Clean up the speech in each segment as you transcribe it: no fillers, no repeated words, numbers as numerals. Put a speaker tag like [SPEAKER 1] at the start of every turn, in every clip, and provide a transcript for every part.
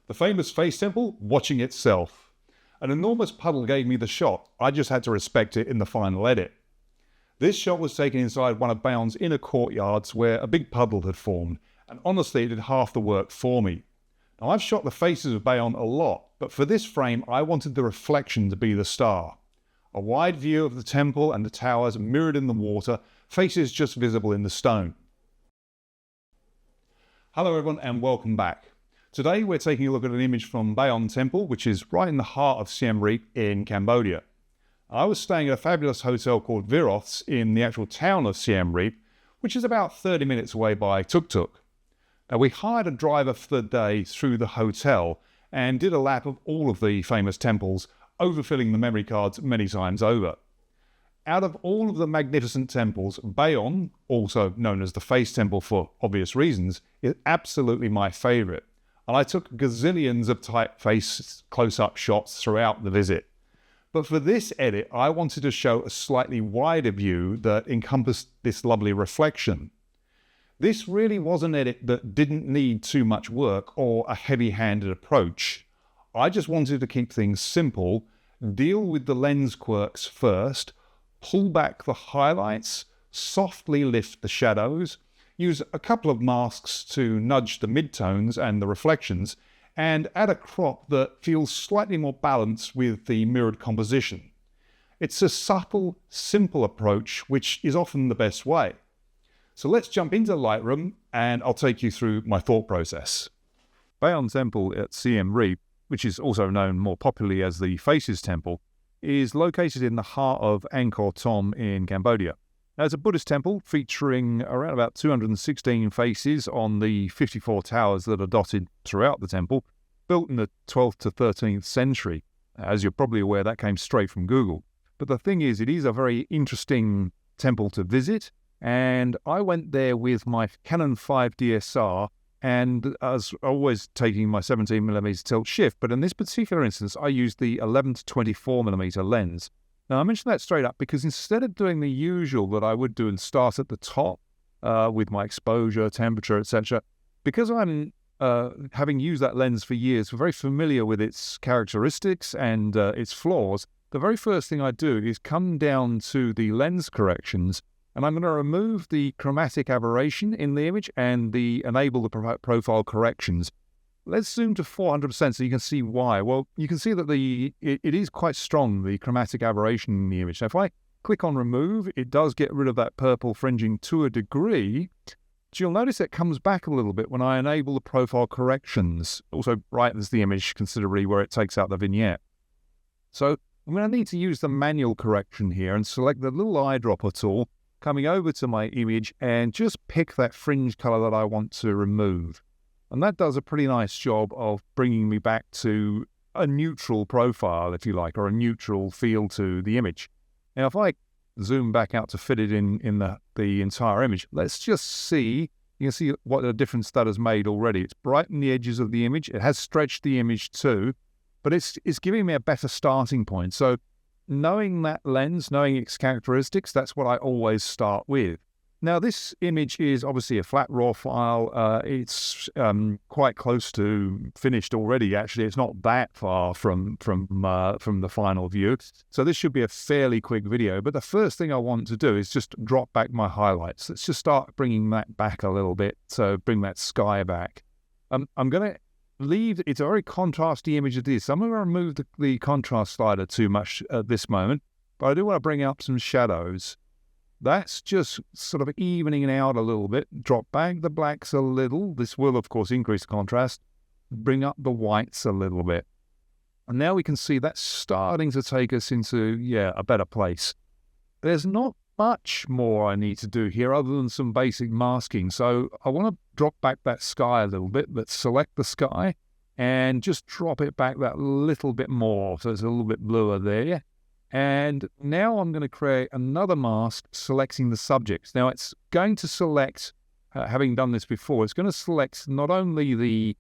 [SPEAKER 1] The famous face temple watching itself. An enormous puddle gave me the shot. I just had to respect it in the final edit. This shot was taken inside one of Bayon's inner courtyards where a big puddle had formed, and honestly it did half the work for me. Now I've shot the faces of Bayon a lot, but for this frame I wanted the reflection to be the star. A wide view of the temple and the towers mirrored in the water, faces just visible in the stone. Hello everyone and welcome back. Today we're taking a look at an image from Bayon Temple, which is right in the heart of Siem Reap in Cambodia. I was staying at a fabulous hotel called Viroth's in the actual town of Siem Reap, which is about 30 minutes away by tuk-tuk. Now we hired a driver for the day through the hotel and did a lap of all of the famous temples, overfilling the memory cards many times over. Out of all of the magnificent temples, Bayon, also known as the Face Temple for obvious reasons, is absolutely my favourite. And I took gazillions of typeface close-up shots throughout the visit. But for this edit, I wanted to show a slightly wider view that encompassed this lovely reflection. This really was an edit that didn't need too much work or a heavy-handed approach. I just wanted to keep things simple, deal with the lens quirks first, pull back the highlights, softly lift the shadows, use a couple of masks to nudge the midtones and the reflections, and add a crop that feels slightly more balanced with the mirrored composition. It's a subtle, simple approach, which is often the best way. So let's jump into Lightroom and I'll take you through my thought process. Bayon Temple at Siem Reap, which is also known more popularly as the Faces Temple, is located in the heart of Angkor Wat in Cambodia. Now, it's a Buddhist temple featuring around about 216 faces on the 54 towers that are dotted throughout the temple, built in the 12th to 13th century. As you're probably aware, that came straight from Google. But the thing is, it is a very interesting temple to visit, and I went there with my Canon 5 DSR, and as always taking my 17mm tilt shift, but in this particular instance, I used the 11 to 24mm lens. Now, I mention that straight up because instead of doing the usual that I would do and start at the top with my exposure, temperature, etc., because I'm having used that lens for years, very familiar with its characteristics and its flaws, the very first thing I do is come down to the lens corrections, and I'm going to remove the chromatic aberration in the image and enable the profile corrections. Let's zoom to 400% so you can see why. Well, you can see that it is quite strong, the chromatic aberration in the image. Now, if I click on remove, it does get rid of that purple fringing to a degree. So you'll notice it comes back a little bit when I enable the profile corrections. Also brightens the image considerably where it takes out the vignette. So I'm going to need to use the manual correction here and select the little eyedropper tool, coming over to my image and just pick that fringe color that I want to remove. And that does a pretty nice job of bringing me back to a neutral profile, if you like, or a neutral feel to the image. Now, if I zoom back out to fit it in the entire image, let's just see, you can see what a difference that has made already. It's brightened the edges of the image. It has stretched the image too, but it's giving me a better starting point. So knowing that lens, knowing its characteristics, that's what I always start with. Now, this image is obviously a flat RAW file. It's quite close to finished already, actually. It's not that far from the final view. So this should be a fairly quick video. But the first thing I want to do is just drop back my highlights. Let's just start bringing that back a little bit. So bring that sky back. I'm going to leave, it's a very contrasty image it is. So I'm going to remove the contrast slider too much at this moment. But I do want to bring up some shadows. That's just sort of evening it out a little bit. Drop back the blacks a little. This will, of course, increase the contrast. Bring up the whites a little bit. And now we can see that's starting to take us into, a better place. There's not much more I need to do here other than some basic masking. So I want to drop back that sky a little bit. Let's select the sky and just drop it back that little bit more. So it's a little bit bluer there. And now I'm going to create another mask selecting the subjects. Now it's going to select, having done this before, it's going to select not only the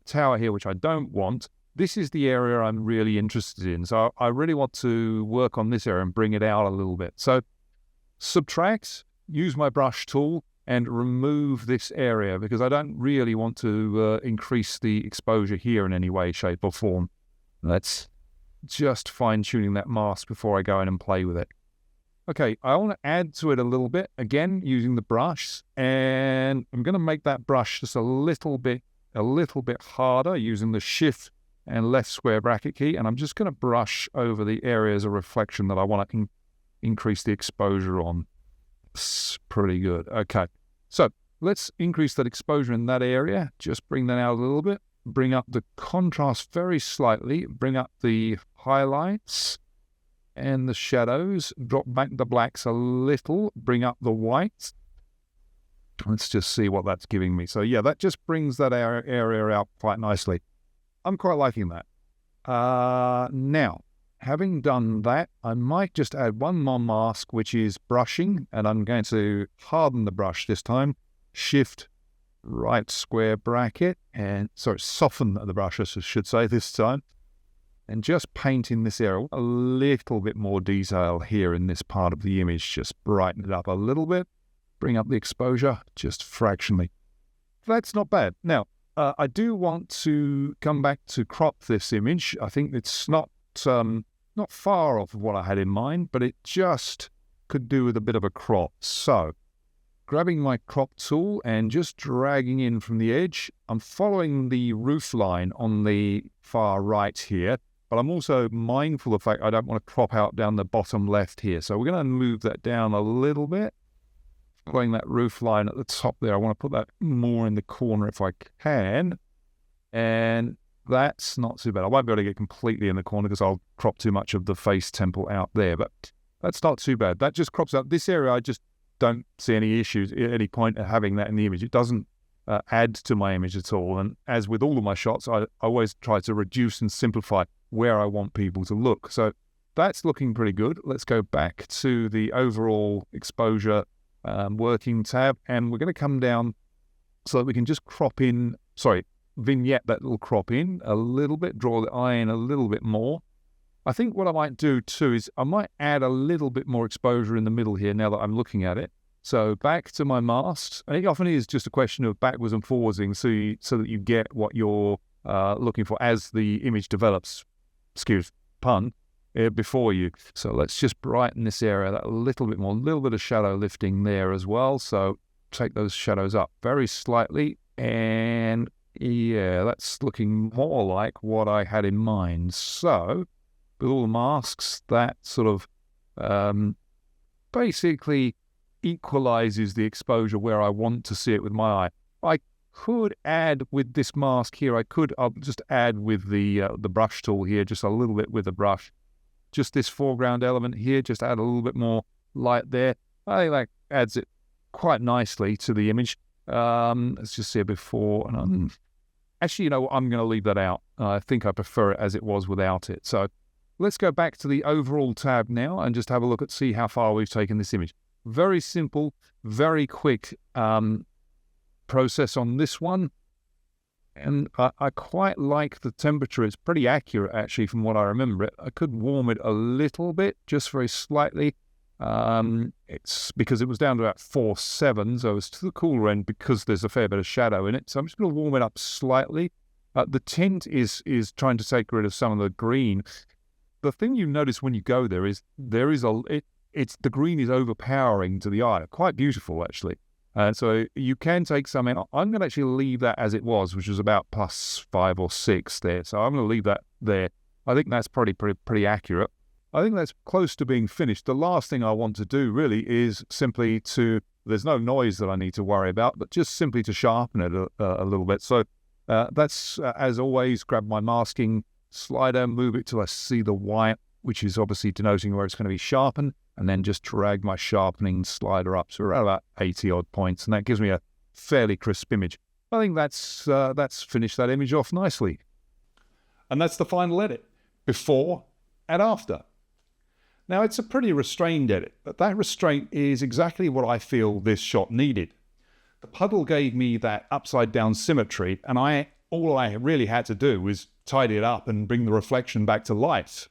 [SPEAKER 1] tower here, which I don't want. This is the area I'm really interested in. So I really want to work on this area and bring it out a little bit. So subtract, use my brush tool, and remove this area because I don't really want to increase the exposure here in any way, shape or form. That's just fine-tuning that mask before I go in and play with it. Okay, I want to add to it a little bit, again, using the brush, and I'm going to make that brush just a little bit harder using the shift and left square bracket key, and I'm just going to brush over the areas of reflection that I want to increase the exposure on. It's pretty good. Okay, so let's increase that exposure in that area. Just bring that out a little bit. Bring up the contrast very slightly. Bring up the highlights and the shadows. Drop back the blacks a little. Bring up the whites. Let's just see what that's giving me. So yeah, that just brings that area out quite nicely. I'm quite liking that. Now, having done that, I might just add one more mask, which is brushing, and I'm going to harden the brush this time. Shift right square bracket, and soften the brush, I should say, this time. And just paint in this area a little bit more detail here in this part of the image. Just brighten it up a little bit. Bring up the exposure just fractionally. That's not bad. Now, I do want to come back to crop this image. I think it's not far off of what I had in mind, but it just could do with a bit of a crop. So, grabbing my crop tool and just dragging in from the edge, I'm following the roof line on the far right here, but I'm also mindful of the fact I don't want to crop out down the bottom left here. So we're going to move that down a little bit. Following that roof line at the top there, I want to put that more in the corner if I can. And that's not too bad. I won't be able to get completely in the corner because I'll crop too much of the face temple out there, but that's not too bad. That just crops out this area. I just don't see any issues, any point of having that in the image. It doesn't add to my image at all. And as with all of my shots, I always try to reduce and simplify where I want people to look. So that's looking pretty good. Let's go back to the overall exposure working tab, and we're going to come down so that we can just vignette that little crop in a little bit, draw the eye in a little bit more. I think what I might do too is I might add a little bit more exposure in the middle here now that I'm looking at it. So back to my masks. And it often is just a question of backwards and forwardsing so that you get what you're looking for as the image develops, excuse pun, before you. So let's just brighten this area that a little bit more, a little bit of shadow lifting there as well. So take those shadows up very slightly, and yeah, that's looking more like what I had in mind. So with all the masks, that sort of basically equalizes the exposure where I want to see it with my eye. I could add with this mask here, I'll just add with the brush tool here, just a little bit with the brush. Just this foreground element here, just add a little bit more light there. I think that adds it quite nicely to the image. Let's just see it before. And actually, you know what? I'm going to leave that out. I think I prefer it as it was without it. So let's go back to the overall tab now and just have a look at see how far we've taken this image. Very simple, very quick process on this one. And I quite like the temperature. It's pretty accurate, actually, from what I remember it. I could warm it a little bit, just very slightly. It's because it was down to about 4.7, so it's to the cooler end because there's a fair bit of shadow in it. So I'm just going to warm it up slightly. The tint is trying to take rid of some of the green. The thing you notice when you go there is the green is overpowering to the eye. Quite beautiful, actually. So you can take some in. I'm going to actually leave that as it was, which was about +5 or 6 there. So I'm going to leave that there. I think that's pretty accurate. I think that's close to being finished. The last thing I want to do really is simply there's no noise that I need to worry about, but just simply to sharpen it a little bit. So that's, as always, grab my masking slider, move it till I see the white, which is obviously denoting where it's going to be sharpened, and then just drag my sharpening slider up to around about 80 odd points, and that gives me a fairly crisp image. I think that's finished that image off nicely. And that's the final edit, before and after. Now, it's a pretty restrained edit, but that restraint is exactly what I feel this shot needed. The puddle gave me that upside down symmetry, and all I really had to do was tidy it up and bring the reflection back to life.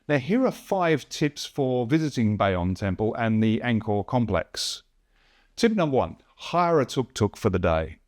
[SPEAKER 1] Now, here are 5 tips for visiting Bayon Temple and the Angkor complex. Tip number 1, hire a tuk-tuk for the day.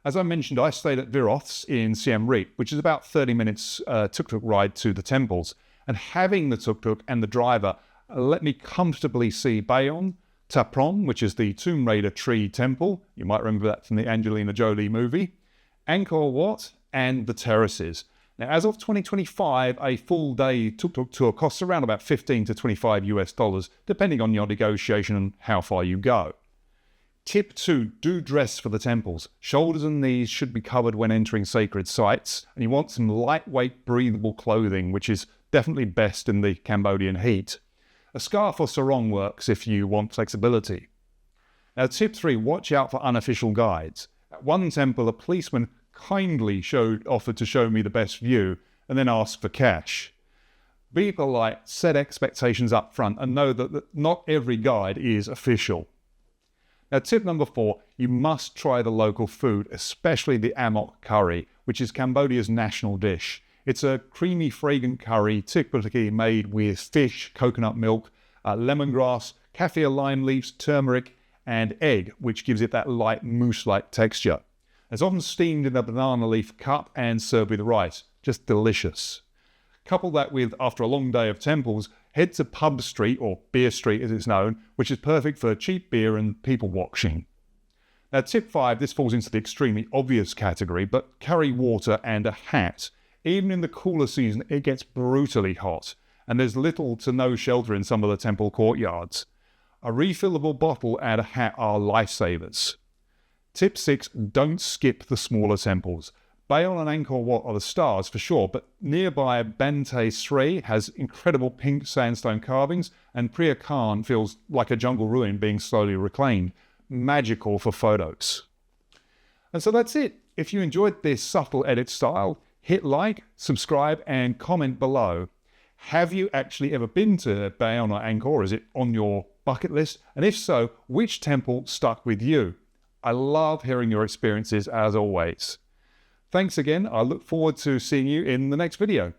[SPEAKER 1] As I mentioned, I stayed at Viroth's in Siem Reap, which is about 30 minutes tuk-tuk ride to the temples. And having the tuk-tuk and the driver let me comfortably see Bayon Temple, which is the Tomb Raider tree temple. You might remember that from the Angelina Jolie movie. Angkor Wat and the terraces. Now, as of 2025, a full day tuk-tuk tour costs around about $15 to $25 US, depending on your negotiation and how far you go. Tip 2, do dress for the temples. Shoulders and knees should be covered when entering sacred sites, and you want some lightweight, breathable clothing, which is definitely best in the Cambodian heat. A scarf or sarong works if you want flexibility. Now, tip 3, watch out for unofficial guides. At one temple, a policeman kindly offered to show me the best view and then asked for cash. Be polite, set expectations up front, and know that not every guide is official. Now, tip number 4, you must try the local food, especially the amok curry, which is Cambodia's national dish. It's a creamy, fragrant curry typically made with fish, coconut milk, lemongrass, kaffir lime leaves, turmeric, and egg, which gives it that light mousse-like texture. It's often steamed in a banana leaf cup and served with rice. Just delicious. Couple that with, after a long day of temples, head to Pub Street, or Beer Street as it's known, which is perfect for cheap beer and people watching. Now, tip 5, this falls into the extremely obvious category, but carry water and a hat. Even in the cooler season, it gets brutally hot, and there's little to no shelter in some of the temple courtyards. A refillable bottle and a hat are lifesavers. Tip 6, don't skip the smaller temples. Bayon and Angkor Wat are the stars for sure, but nearby Bante Sri has incredible pink sandstone carvings, and Priya Khan feels like a jungle ruin being slowly reclaimed. Magical for photos. And so that's it. If you enjoyed this subtle edit style, hit like, subscribe, and comment below. Have you actually ever been to Bayon or Angkor? Is it on your bucket list? And if so, which temple stuck with you? I love hearing your experiences as always. Thanks again. I look forward to seeing you in the next video.